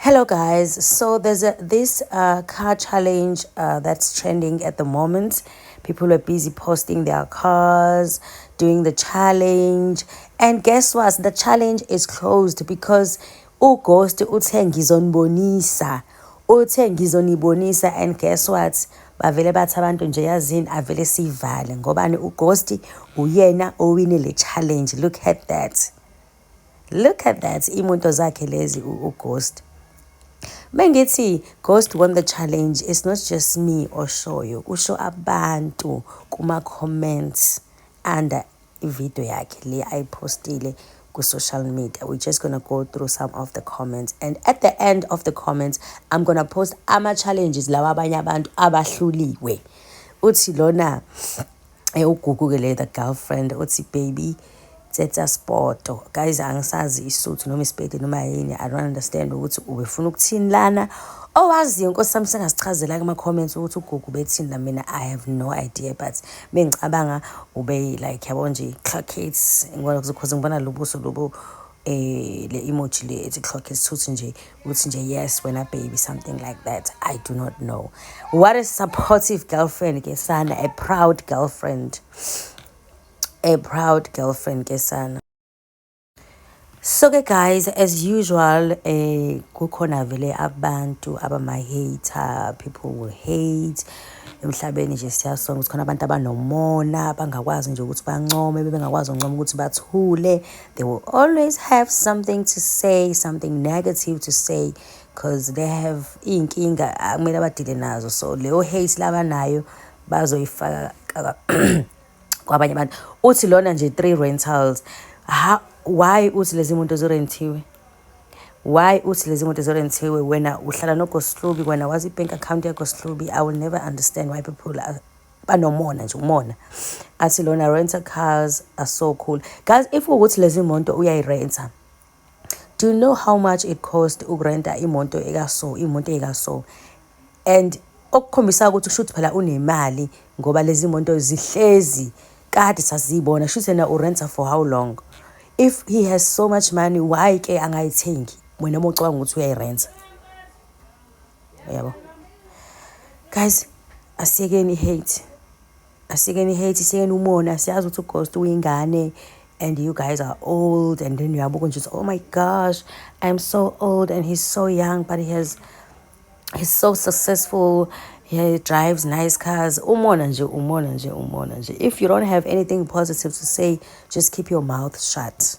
Hello guys, so there's this car challenge that's trending at the moment. People are busy posting their cars, doing the challenge, and guess what? The challenge is closed because uGhost uthe ngizonibonisa. Uthe ngizonibonisa, and guess what? Bavele bathi abantu nje yazini avele sivale ngobani uGhost uyena owine le challenge. Look at that. Look at that. Imoto zakhe lezi uGhost. Mengithi Ghost won the challenge, it's not just me oshoyo, kusho abantu kuma comments under ivideo yakhe le ayipostile ku social media. We're just gonna go through some of the comments, and at the end of the comments I'm gonna post ama challenges lawa abanye abantu abahluliwe. Uthi lona uGugu ke le the girlfriend uthi baby tsetsa spoto. Guys, angisazi isuthu noma isipedi noma yini. I don't understand ukuthi ubefuna ukuthini lana. Owaziyo Nkosi sami sengasichazela kuma comments ukuthi uGugu bethini la. Mina I have no idea, but mengicabanga ube like yabo nje clockets ngoba because ngibona lobuso lobo le emoji le ethi clockets uthi nje uthi nje yes wena baby, something like that. I do not know. What a supportive girlfriend ke sana, a proud girlfriend. A proud girlfriend kesana. So ke guys, as usual kukhona vele abantu abama-hater. People will hate emhlabeni nje siyasonga ukuthi khona abantu abanomona bangakwazi nje ukuthi bancome, bengakwazi ukuncoma ukuthi bathule. They will always have something to say, something negative to say, because they have iy'nkinga akumele badile nazo. So leyo hate labanayo bazoyifaka kwabanye abantu. Uthi lona nje 3 rentals. Why uthi lezi moto zirentiwe? Why uthi lezi moto zirentiwe wena uhlala noGoslubi, wena wazi bank account yaGoslubi? I will never understand why people are banomona nje umona. Athi lona rental cars are so cool. Guys, if ukuthi lezi moto uyayirenta, do you know how much it cost ukurenta imoto ekaso? And okukhombisa ukuthi ushuthi phela unemali ngoba lezi moto zihlezi kade sazibona. Shuthi na urenta for how long? If he has so much money, why ke angayithengi wena mocabanga ukuthi uyayirenta? Yabo. Guys, asiyekeni hate. Asiyekeni umona. Siyazi ukuthi uGhost uyingane and you guys are old, and then uyabuka nje, oh my gosh, I'm so old and he's so young, but he's so successful. He drives nice cars. Umona nje. If you don't have anything positive to say, just keep your mouth shut.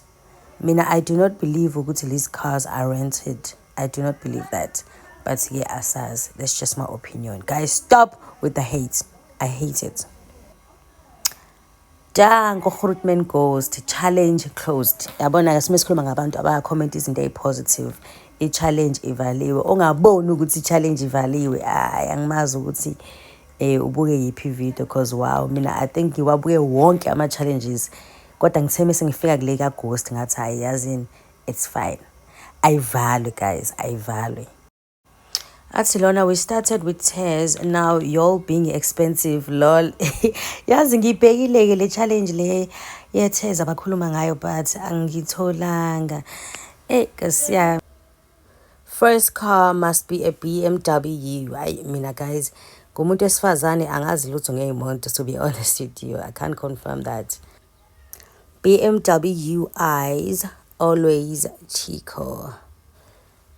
Mina, I do not believe ukuthi these cars are rented. I do not believe that. But yeah, asaz, that's just my opinion. Guys, stop with the hate. I hate it. Dango Grootman Ghost challenge closed. Yabona ke simesikhuluma ngabantu abacomment izinto ezipositive. I-challenge ivaliwe. Ongaboni ukuthi i-challenge ivaliwe, angimazi ukuthi ubuke yiphi video, because wow, mina I think ngiwabuke wonke ama-challenges. Kodwa ngithe mase ngifika kule kaGhost ngathi hayi yazini, it's fine. Ayivalwe guys, ayivalwe. Athi lona, we started with tears, now y'all being expensive, lol. Yazi ngibhekile ke le challenge le ye-tears abakhuluma ngayo, but angitholanga. Kasi first car must be a BMW. Mina guys, ngumuntu esifazane angazi lutho ngey'moto, to be honest with you. I can't confirm that. BMW eyes always Chico.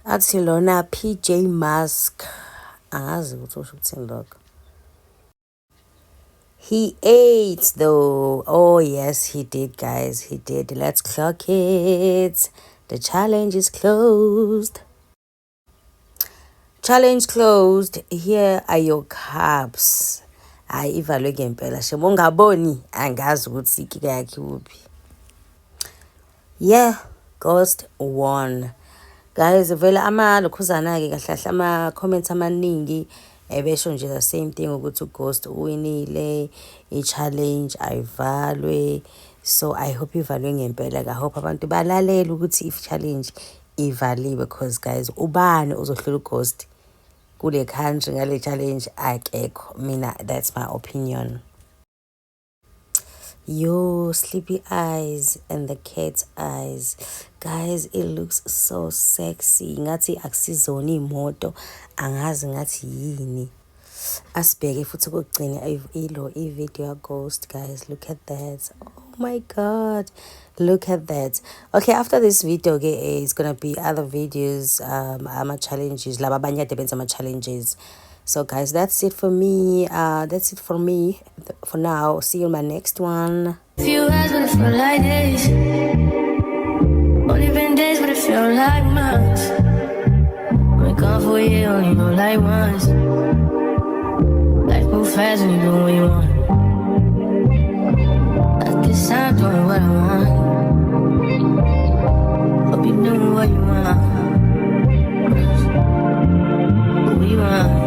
Athi lona PJ Masks angazi ukuthi usho ukuthini lokho. He ate though. Oh yes, he did guys, he did. Let's clock it. The challenge is closed. Challenge closed. Here are your cups. Ivalwe ngempela shemo, ungaboni angazi ukuthi ikike yakhe uphi. Yeah, Ghost won. Guys, vele lokhuzana ke kahle ama comments amaningi ebesho nje the same thing ukuthi uGhost uwinile, i-challenge ayivalwe. So I hope ivalwe ngempela. I hope abantu balalela ukuthi if challenge ivaliwe, because guys, ubani uzohlula uGhost kule country ngale challenge akekho. Mina, that's my opinion. Yo, sleepy eyes and the cat's eyes. Guys, it looks so sexy. Ngathi akusizona imoto, angazi ngathi yini. Asibheke futhi kokugcina i-video ghost, guys. Look at that. Oh my god. Look at that. Okay, after this video, it's gonna be other videos, ama challenges, laba abanye benza ama challenges. So guys, that's it for me. That's it for me for now. See you in my next one. Few hours but it feel like days. Only been days but it feel like months. Been gone for a year, only know like once. Life move fast when you do what you want. At this time doing what I want. Hope you doing what you want. What you want.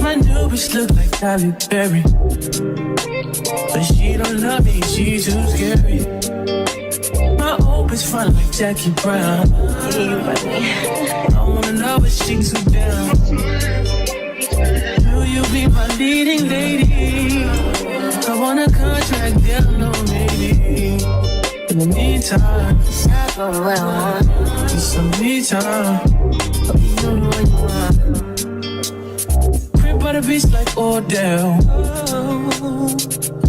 My new bitch look like Halle Berry, but she don't love me, she too scary. My old bitch fun like Jackie Brown. I wanna know if she too down. Will you be my leading lady? I want a contract, girl, no maybe. In the meantime, Stop doing what I want. need some me time. Hope you doing what you want. By the beach like Odell.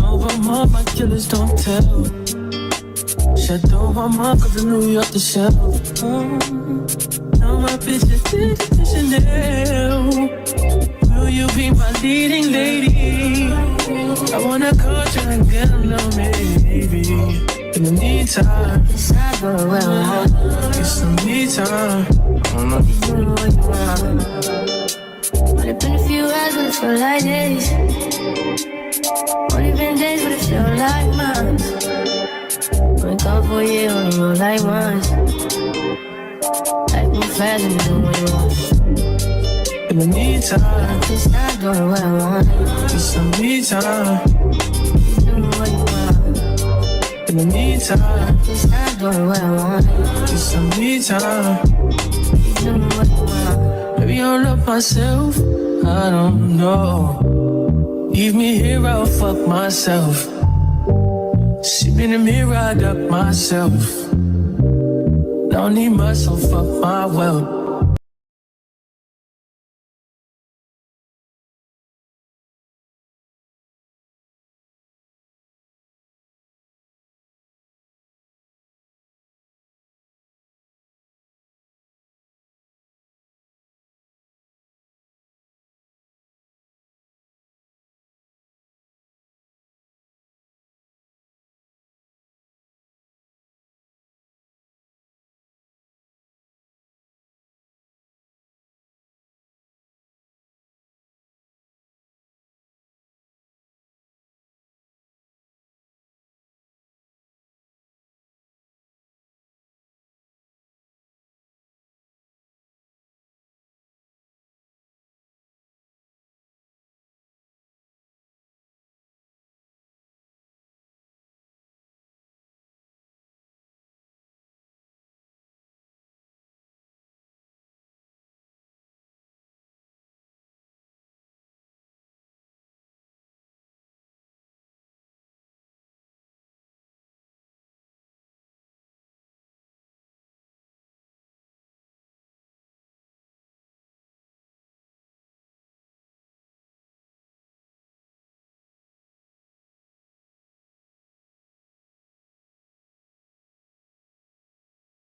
Over my killers don't tell. Shadow my mom cause I New York the shell. Now my bitch is Chanel. Will you be my leading lady? I want a contract, girl, no maybe. In the meantime, Stop doing what I want. get some me time. Hope you doing what you want. Only been a few hours but it feel like days. Only been days but it feel like months. Been gone for a year, only know like once. Life move fast when you do what you want. In the meantime, Just not doing what I want. get some me time. You doing what you want. In the meantime, Just not doing what I want. get some me time. You doing what you want. Maybe I'll love myself, I don't know. Leave me here, I'll fuck myself. See me in the mirror, I duck myself. Don't need muscle, fuck my wealth.